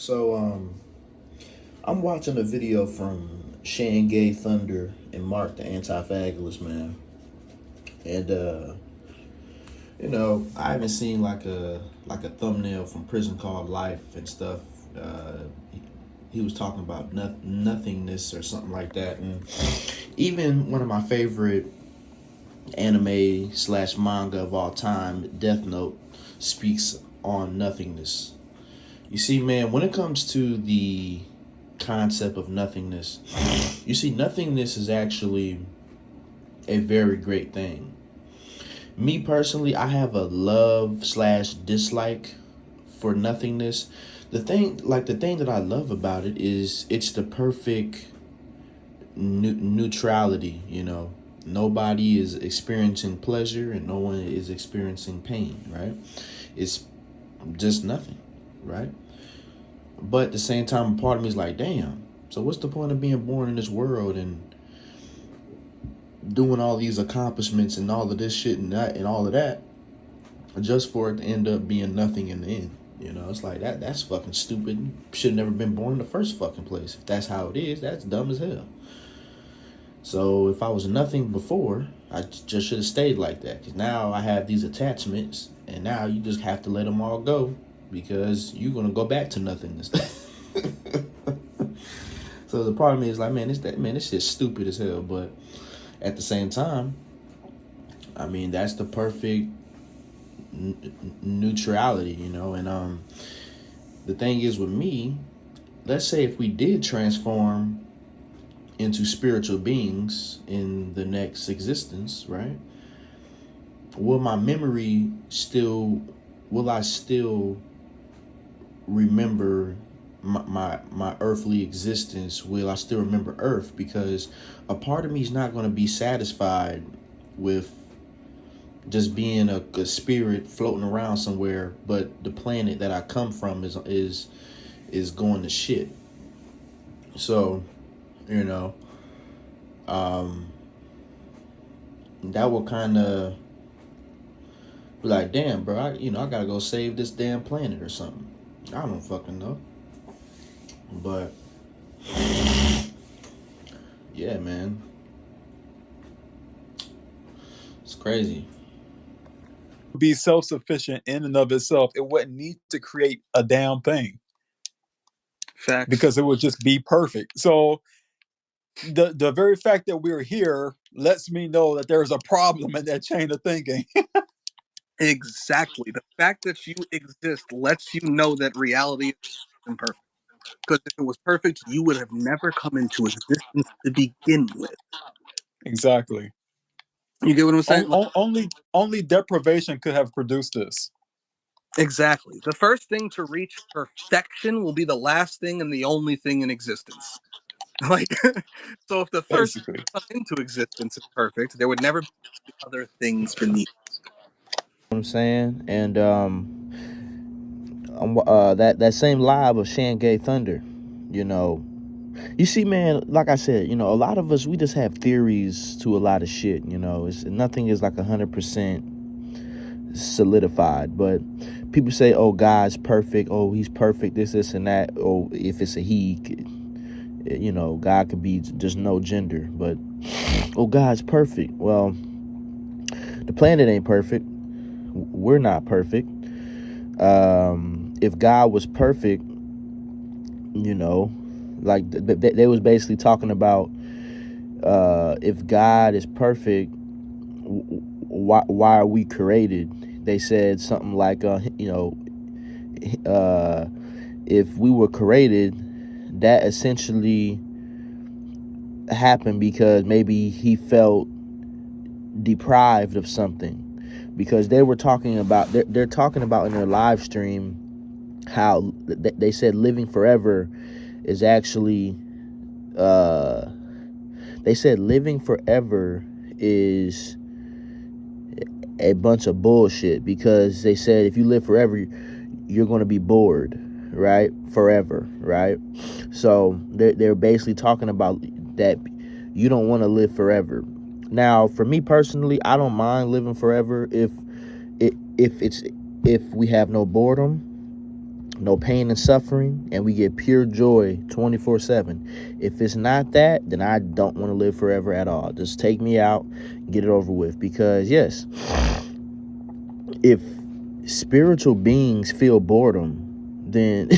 So I'm watching a video from Shane Gay Thunder and Mark the Anti-Fagulous man, and I haven't seen like a thumbnail from Prison Called Life and stuff. He was talking about nothingness or something like that, and even one of my favorite anime slash manga of all time, Death Note, speaks on nothingness. You see, man, when it comes to the concept of nothingness, you see, nothingness is actually a very great thing. Me personally, I have a love slash dislike for nothingness. The thing that I love about it is it's the perfect neutrality. Nobody is experiencing pleasure and no one is experiencing pain. Right? It's just nothing. Right? But at the same time, part of me is like, damn. So what's the point of being born in this world and doing all these accomplishments and all of this shit and that and all of that, just for it to end up being nothing in the end? It's like that's fucking stupid. Should have never been born in the first fucking place. If that's how it is, that's dumb as hell. So if I was nothing before, I just should have stayed like that. Because now I have these attachments, and now you just have to let them all go because you're gonna go back to nothingness. So the part of me is like, this shit's stupid as hell. But at the same time, I mean, that's the perfect neutrality, And the thing is with me, let's say if we did transform into spiritual beings in the next existence, right? Will my memory still? Will I still remember my earthly existence? Will I still remember Earth? Because a part of me is not going to be satisfied with just being a spirit floating around somewhere, but the planet that I come from is going to shit. So, you know, um, that will kind of be like, damn, bro, I gotta go save this damn planet or something. I don't fucking know, but yeah, man, it's crazy. Be self-sufficient in and of itself. It wouldn't need to create a damn thing Facts. because it would just be perfect. So the very fact that we're here lets me know that there's a problem in that chain of thinking. Exactly. The fact that you exist lets you know that reality is imperfect. Because if it was perfect, you would have never come into existence to begin with. Exactly. You get what I'm saying? Only deprivation could have produced this. Exactly. The first thing to reach perfection will be the last thing and the only thing in existence. Like, so if the first thing Basically. to come into existence is perfect, there would never be other things beneath. What I'm saying, and that same live of Gay Thunder, you know, you see, man, like I said, a lot of us, we just have theories to a lot of shit. It's nothing is like 100% solidified, but people say, oh, God's perfect, oh, he's perfect, this and that. Oh, if it's a he, God could be just no gender, but oh, God's perfect. Well, the planet ain't perfect, we're not perfect. If God was perfect, like they was basically talking about, if God is perfect, why are we created? They said something like, if we were created, that essentially happened because maybe he felt deprived of something. Because they were talking about, they're talking about in their live stream how they said living forever is actually, they said living forever is a bunch of bullshit, because they said if you live forever, you're going to be bored, right? Forever, right? So they're basically talking about that you don't want to live forever. Now, for me personally, I don't mind living forever if we have no boredom. no pain and suffering, and we get pure joy 24/7. If it's not that, then I don't want to live forever at all. Just take me out, get it over with. Because yes, if spiritual beings feel boredom, then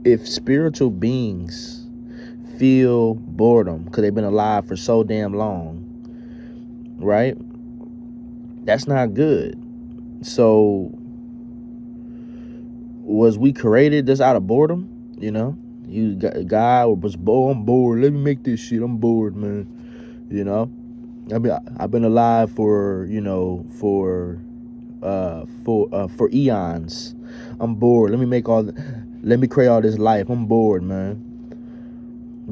if spiritual beings feel boredom because they've been alive for so damn long, right? That's not good. So was we created just out of boredom? You know, God was bored. I'm bored. Let me make this shit. I'm bored, man. You know, I mean, I've been alive for for eons. I'm bored. Let me create all this life. I'm bored, man.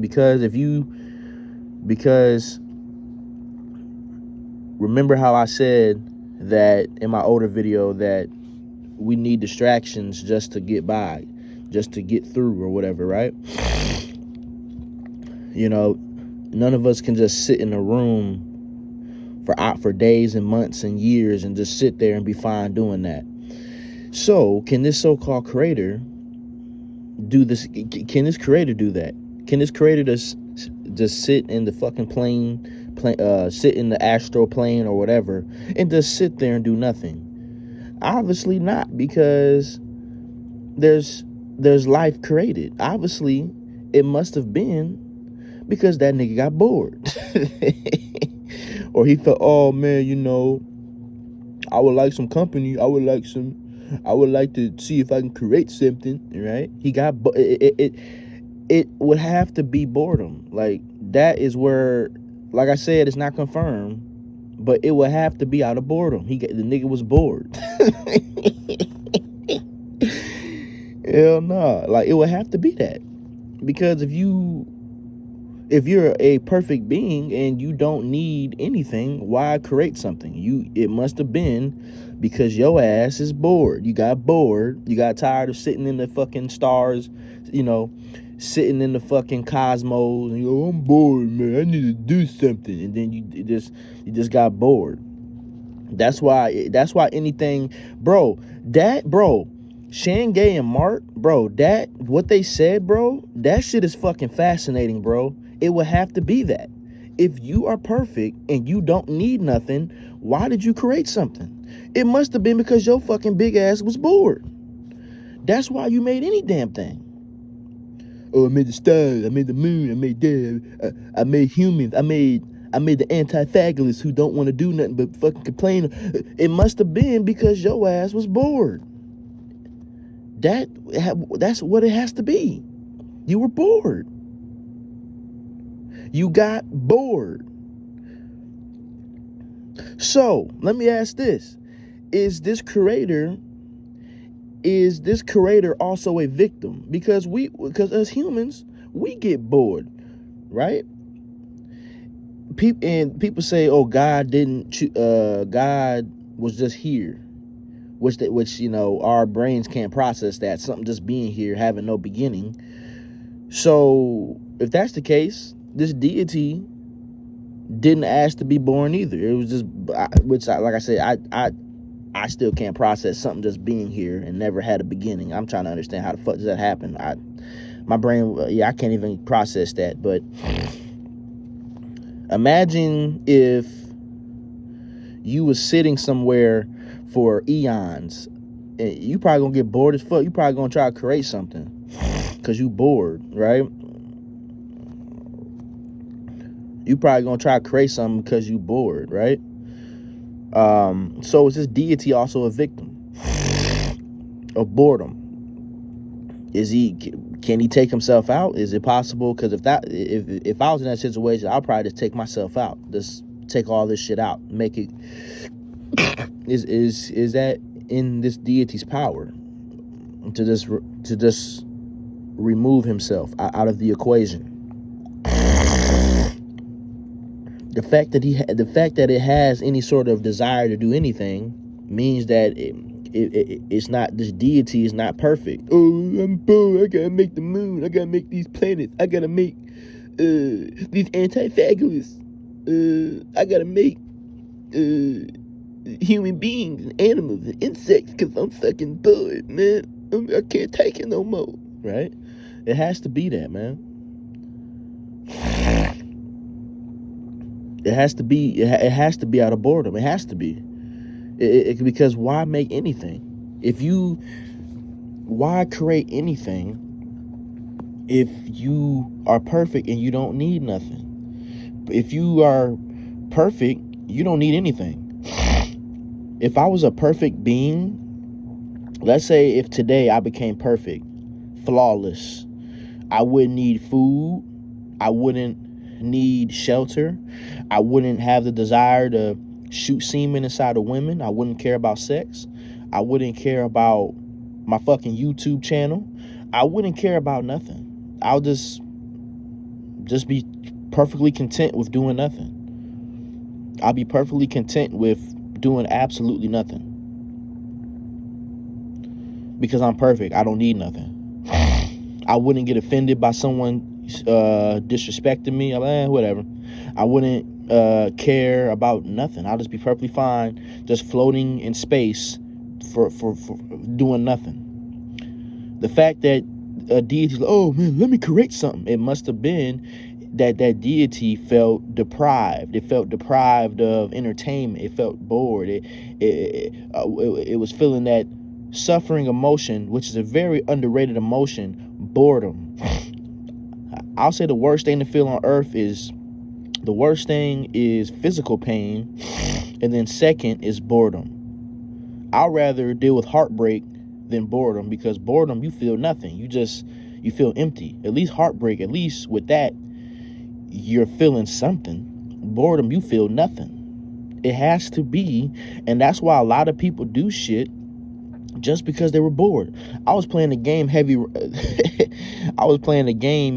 Because remember how I said that in my older video that we need distractions just to get by, just to get through or whatever, right? You know, none of us can just sit in a room for days and months and years and just sit there and be fine doing that. So, can this so-called creator do this? Can this creator do that? Can this creator just sit in the fucking sit in the astral plane or whatever and just sit there and do nothing? Obviously not, because there's life created. Obviously, it must have been because that nigga got bored. Or he thought, oh man, you know, I would like some company. I would like to see if I can create something, right? He got it would have to be boredom. Like, that is where, like I said, it's not confirmed, but it would have to be out of boredom. The nigga was bored. Hell no. Like, it would have to be that. Because if you're a perfect being and you don't need anything, why create something? It must have been because your ass is bored. You got bored. You got tired of sitting in the fucking stars, you know, sitting in the fucking cosmos, and you go, I'm bored, man. I need to do something. And then you just got bored. That's why anything, bro, Shane Gay and Mark, bro, that what they said, bro, that shit is fucking fascinating, bro. It would have to be that. If you are perfect and you don't need nothing, why did you create something? It must have been because your fucking big ass was bored. That's why you made any damn thing. Oh, I made the stars, I made the moon, I made I made humans, I made the anti-fagalists who don't want to do nothing but fucking complain. It must have been because your ass was bored. That's what it has to be. You were bored. You got bored. So let me ask this: Is this creator also a victim? Because as humans, we get bored, right? People say, "Oh, God God was just here," which you know, our brains can't process that, something just being here, having no beginning. So if that's the case, this deity didn't ask to be born either. It was just, like I said, I still can't process something just being here and never had a beginning. I'm trying to understand how the fuck does that happen. My brain, I can't even process that. But imagine if you was sitting somewhere for eons. You probably gonna get bored as fuck. You probably gonna try to create something because you bored, right? You probably gonna try to create something because you bored, right? So is this deity also a victim of boredom? Can he take himself out? Is it possible? Because if I was in that situation, I'll probably just take myself out. Just take all this shit out. Make it. Is that in this deity's power to just remove himself out of the equation? The fact that it has any sort of desire to do anything means that it's not, this deity is not perfect. Oh, I'm bored. I gotta make the moon. I gotta make these planets. I gotta make these anti-fagalists. I gotta make human beings and animals and insects because I'm fucking bored, man. I can't take it no more, right? It has to be that, man. It has to be. It has to be out of boredom. It has to be. Because why make anything? Why create anything if you are perfect and you don't need nothing? If you are perfect, you don't need anything. If I was a perfect being, let's say if today I became perfect, flawless, I wouldn't need food, I wouldn't need shelter, I wouldn't have the desire to shoot semen inside of women, I wouldn't care about sex, I wouldn't care about my fucking YouTube channel, I wouldn't care about nothing. I'll just be perfectly content with doing nothing. I'll be perfectly content with doing absolutely nothing. Because I'm perfect, I don't need nothing. I wouldn't get offended by someone disrespecting me. I'm like, whatever. I wouldn't care about nothing. I'll just be perfectly fine, just floating in space for doing nothing. The fact that a deity's like, oh man, let me create something. It must have been that deity felt deprived. It felt deprived of entertainment. It felt bored. It was feeling that suffering emotion, which is a very underrated emotion, boredom. I'll say the worst thing to feel on earth is physical pain, and then second is boredom. I'd rather deal with heartbreak than boredom, because boredom, you feel nothing. You feel empty. At least heartbreak, at least with that, you're feeling something. Boredom, you feel nothing. It has to be, and that's why a lot of people do shit just because they were bored. I was playing a game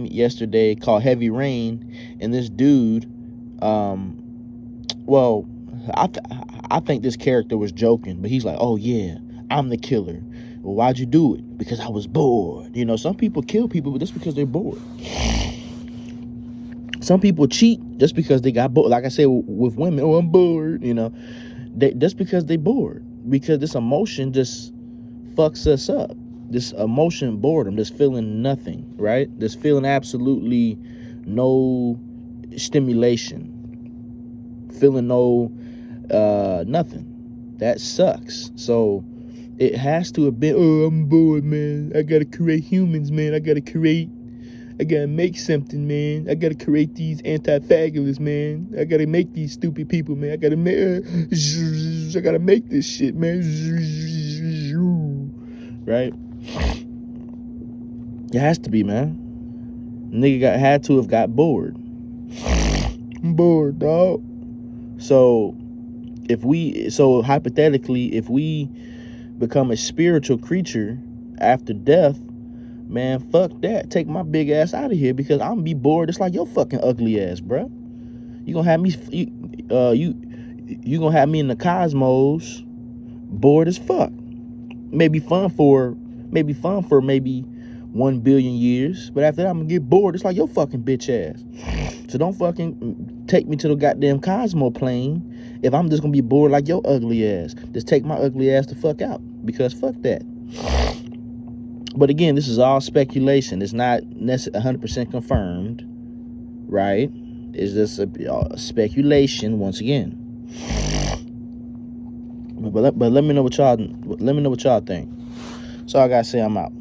yesterday called Heavy Rain, and this dude, well, I think this character was joking, but he's like, oh yeah, I'm the killer. Well, why'd you do it? Because I was bored. You know, some people kill people, but that's because they're bored. Some people cheat just because they got bored. Like I said with women, oh, I'm bored. You know, just because they bored. Because this emotion just fucks us up. This emotion, boredom, this feeling nothing, right? This feeling absolutely no stimulation, feeling no nothing. That sucks. So it has to have been, oh, I'm bored, man. I gotta create humans, man. I gotta make something, man. I gotta create these anti-fabulous, man. I gotta make these stupid people, man. I gotta make this shit, man. Right? It has to be, man. Nigga had to have got bored. I'm bored, dog. So hypothetically, if we become a spiritual creature after death, man, fuck that. Take my big ass out of here, because I'm gonna be bored just like your fucking ugly ass, bruh. You gonna have me you gonna have me in the cosmos bored as fuck. Maybe fun for maybe 1 billion years, but after that I'm gonna get bored just like your fucking bitch ass. So don't fucking take me to the goddamn cosmo plane if I'm just gonna be bored like your ugly ass. Just take my ugly ass the fuck out, because fuck that. But again, this is all speculation. It's not 100% confirmed, right? It's just a speculation once again. But let me know what y'all think. So I gotta say, I'm out.